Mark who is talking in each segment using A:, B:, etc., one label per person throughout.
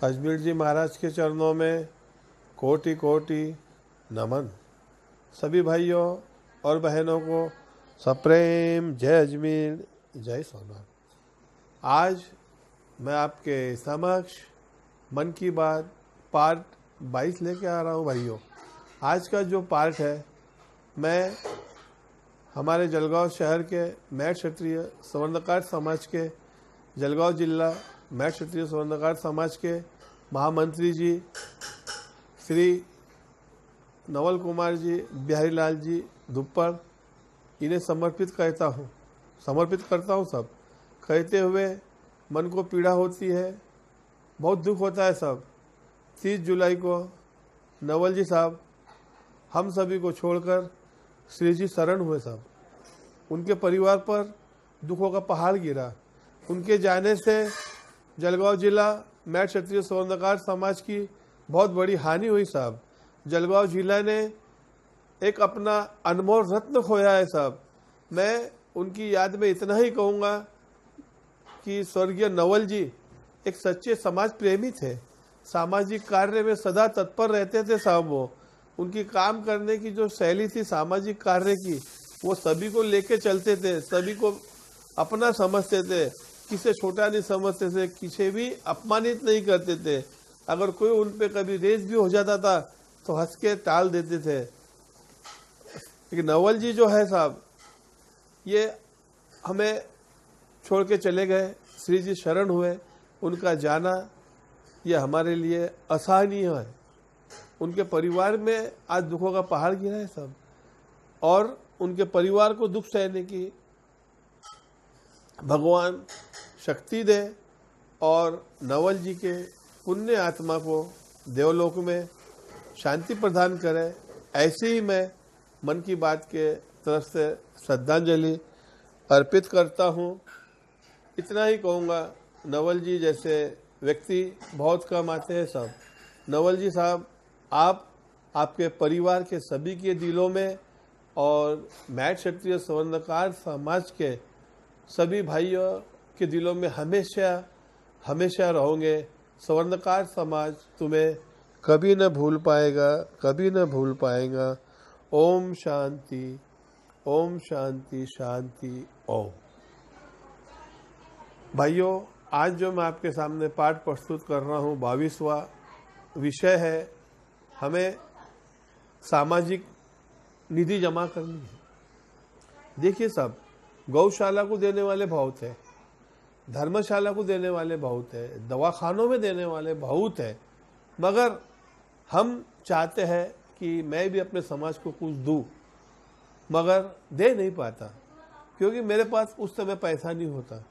A: अजमेर जी महाराज के चरणों में कोटि कोटि नमन। सभी भाइयों और बहनों को सप्रेम जय अजमेर, जय सोमनाथ। आज मैं आपके समक्ष मन की बात पार्ट 22 लेके आ रहा हूँ भाइयों। आज का जो पार्ट है, मैं हमारे जलगांव शहर के मैट क्षत्रिय स्वर्णकार समाज के, जलगांव जिला मैट क्षत्रिय स्वर्णकार समाज के महामंत्री जी श्री नवल कुमार जी, बिहारी लाल जी धुप्पड़, इन्हें समर्पित करता हूँ सब। कहते हुए मन को पीड़ा होती है, बहुत दुख होता है सब। 30 जुलाई को नवल जी साहब हम सभी को छोड़कर श्री जी शरण हुए सब। उनके परिवार पर दुखों का पहाड़ गिरा। उनके जाने से जलगांव जिला मैट क्षत्रिय स्वर्णकार समाज की बहुत बड़ी हानि हुई साहब। जलगांव जिला ने एक अपना अनमोल रत्न खोया है साहब। मैं उनकी याद में इतना ही कहूँगा कि स्वर्गीय नवल जी एक सच्चे समाज प्रेमी थे। सामाजिक कार्य में सदा तत्पर रहते थे साहब। वो उनकी काम करने की जो शैली थी सामाजिक कार्य की, वो सभी को लेके चलते थे, सभी को अपना समझते थे, किसे छोटा नहीं समझते थे, किसे भी अपमानित नहीं करते थे। अगर कोई उन पे कभी रेस भी हो जाता था तो हंस के टाल देते थे। लेकिन नवल जी जो है साहब, ये हमें छोड़ के चले गए, श्री जी शरण हुए। उनका जाना ये हमारे लिए असहनीय है। उनके परिवार में आज दुखों का पहाड़ गिरा है सब, और उनके परिवार को दुख सहने की भगवान शक्ति दे, और नवल जी के पुण्य आत्मा को देवलोक में शांति प्रदान करे। ऐसे ही मैं मन की बात के तरफ से श्रद्धांजलि अर्पित करता हूँ। इतना ही कहूँगा, नवल जी जैसे व्यक्ति बहुत कम आते हैं सब। नवल जी साहब, आपके परिवार के सभी के दिलों में और मैट क्षत्रिय स्वर्णकार समाज के सभी भाइयों के दिलों में हमेशा हमेशा रहोगे। स्वर्णकार समाज तुम्हें कभी न भूल पाएगा, कभी न भूल पाएगा। ओम शांति, ओम शांति, शांति ओम। भाइयों, आज जो मैं आपके सामने पाठ प्रस्तुत कर रहा हूँ, 22वां विषय है, हमें सामाजिक निधि जमा करनी है। देखिए सब, गौशाला को देने वाले बहुत है, धर्मशाला को देने वाले बहुत है, दवाखानों में देने वाले बहुत है, मगर हम चाहते हैं कि मैं भी अपने समाज को कुछ दूं, मगर दे नहीं पाता क्योंकि मेरे पास उस समय पैसा नहीं होता।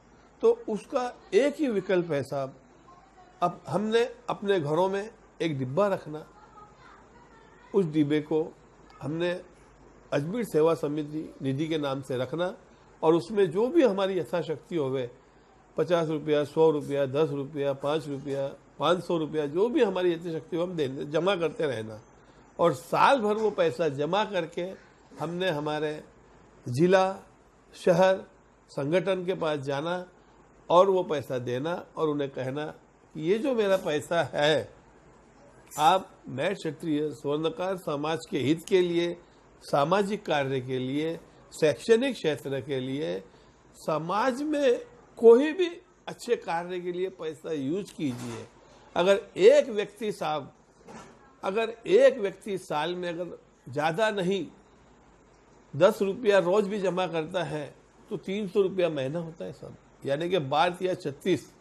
A: तो उसका एक ही विकल्प है साहब, अब हमने अपने घरों में एक डिब्बा रखना। उस डिब्बे को हमने अजमेर सेवा समिति निधि के नाम से रखना, और उसमें जो भी हमारी यथाशक्ति होवे, 50 रुपया, 100 रुपया, 10 रुपया, 5 रुपया, 500 रुपया, जो भी हमारी यथाशक्ति हो हम देने जमा करते रहना। और साल भर वो पैसा जमा करके हमने हमारे जिला, शहर, संगठन के पास जाना और वो पैसा देना, और उन्हें कहना कि ये जो मेरा पैसा है, आप मैट क्षत्रिय स्वर्णकार समाज के हित के लिए, सामाजिक कार्य के लिए, शैक्षणिक क्षेत्र के लिए, समाज में कोई भी अच्छे कार्य के लिए पैसा यूज कीजिए। अगर एक व्यक्ति साहब, अगर एक व्यक्ति साल में अगर ज़्यादा नहीं 10 रुपया रोज भी जमा करता है तो 300 रुपया महीना होता है सब, यानी कि 12 या 36,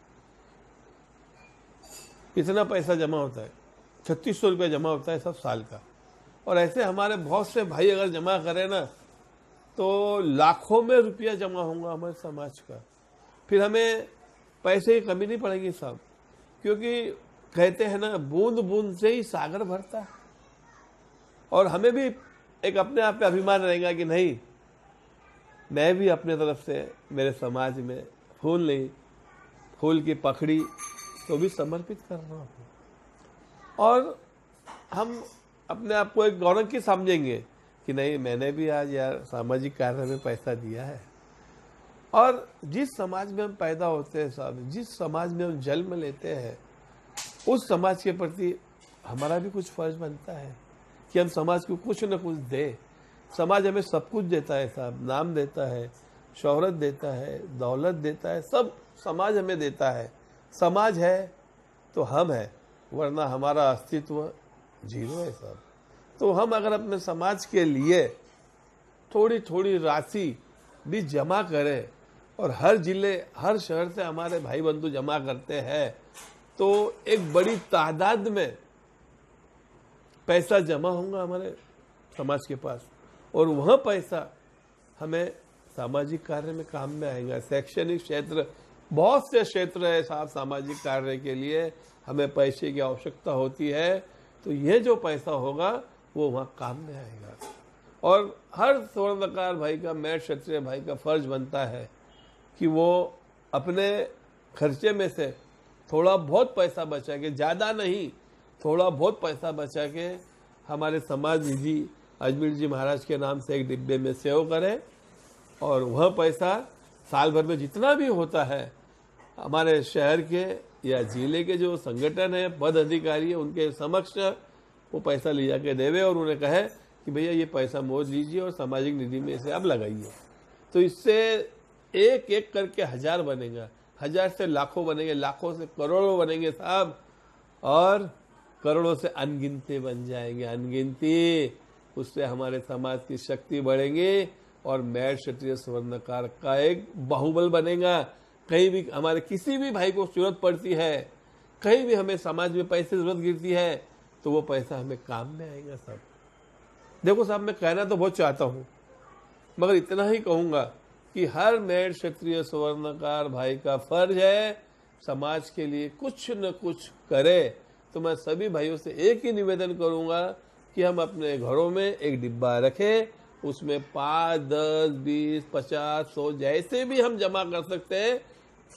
A: इतना पैसा जमा होता है। 3600 रुपया जमा होता है सब साल का। और ऐसे हमारे बहुत से भाई अगर जमा करें ना, तो लाखों में रुपया जमा होगा हमारे समाज का। फिर हमें पैसे की कमी नहीं पड़ेगी साहब, क्योंकि कहते हैं ना, बूंद बूंद से ही सागर भरता है। और हमें भी एक अपने आप पे अभिमान रहेगा कि नहीं, मैं भी अपने तरफ से मेरे समाज में फूल नहीं, फूल की पखड़ी तो भी समर्पित कर रहा हूँ। और हम अपने आप को एक गौरव की समझेंगे कि नहीं, मैंने भी आज यार सामाजिक कार्य में पैसा दिया है। और जिस समाज में हम पैदा होते हैं साहब, जिस समाज में हम जन्म लेते हैं, उस समाज के प्रति हमारा भी कुछ फर्ज बनता है कि हम समाज को कुछ न कुछ दे। समाज हमें सब कुछ देता है साहब, नाम देता है, शोहरत देता है, दौलत देता है, सब समाज हमें देता है। समाज है तो हम है, वरना हमारा अस्तित्व जीरो है साहब। तो हम अगर अपने समाज के लिए थोड़ी थोड़ी राशि भी जमा करें और हर जिले हर शहर से हमारे भाई बंधु जमा करते हैं तो एक बड़ी तादाद में पैसा जमा होगा हमारे समाज के पास, और वह पैसा हमें सामाजिक कार्य में काम में आएगा। शैक्षणिक क्षेत्र, बहुत से क्षेत्र है साहब सामाजिक कार्य के लिए हमें पैसे की आवश्यकता होती है, तो ये जो पैसा होगा वो वहाँ काम में आएगा। और हर स्वर्णकार भाई का, मैट क्षत्रिय भाई का फर्ज बनता है कि वो अपने खर्चे में से थोड़ा बहुत पैसा बचा के, ज़्यादा नहीं, थोड़ा बहुत पैसा बचा के हमारे समाज निधि अजमेर जी महाराज के नाम से एक डिब्बे में सेव करें, और वह पैसा साल भर में जितना भी होता है हमारे शहर के या जिले के जो संगठन है, पद अधिकारी है, उनके समक्ष वो पैसा ले जाके देवे और उन्हें कहे कि भैया ये पैसा मोज लीजिए और सामाजिक निधि में इसे आप लगाइए। तो इससे एक एक करके 1000 बनेगा, 1000 से लाखों बनेंगे, लाखों से करोड़ों बनेंगे साहब, और करोड़ों से अनगिनती बन जाएंगे, अनगिनती। उससे हमारे समाज की शक्ति बढ़ेगी और मैट क्षत्रिय स्वर्णकार का एक बाहुबल बनेगा। कहीं भी हमारे किसी भी भाई को जरूरत पड़ती है, कहीं भी हमें समाज में पैसे जरूरत गिरती है, तो वो पैसा हमें काम में आएगा सब। देखो साहब, मैं कहना तो बहुत चाहता हूँ, मगर इतना ही कहूँगा कि हर मैट क्षत्रिय स्वर्णकार भाई का फर्ज है समाज के लिए कुछ न कुछ करे। तो मैं सभी भाइयों से एक ही निवेदन करूँगा कि हम अपने घरों में एक डिब्बा रखें, उसमें 5, 10, 20, 50, 100 जैसे भी हम जमा कर सकते हैं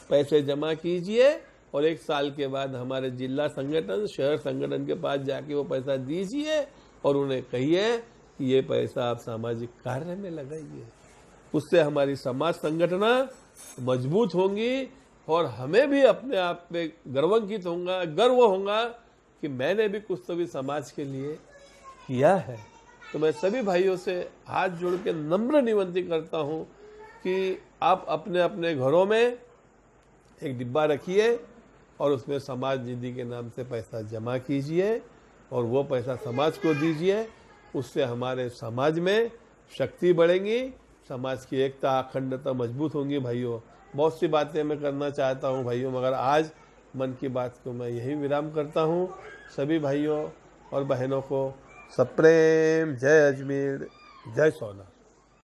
A: पैसे जमा कीजिए, और 1 साल के बाद हमारे जिला संगठन, शहर संगठन के पास जाके वो पैसा दीजिए और उन्हें कहिए कि ये पैसा आप सामाजिक कार्य में लगाइए। उससे हमारी समाज संगठना मजबूत होंगी और हमें भी अपने आप पे गर्वान्वित होगा, गर्व होगा कि मैंने भी कुछ तो भी समाज के लिए किया है। तो मैं सभी भाइयों से हाथ जोड़ के नम्र निवेदन करता हूँ कि आप अपने अपने घरों में एक डिब्बा रखिए और उसमें समाज निधि के नाम से पैसा जमा कीजिए और वो पैसा समाज को दीजिए। उससे हमारे समाज में शक्ति बढ़ेगी, समाज की एकता, अखंडता मजबूत होंगी। भाइयों, बहुत सी बातें मैं करना चाहता हूँ भाइयों, मगर आज मन की बात को मैं यही विराम करता हूँ। सभी भाइयों और बहनों को सप्रेम जय अजमेर, जय सोना।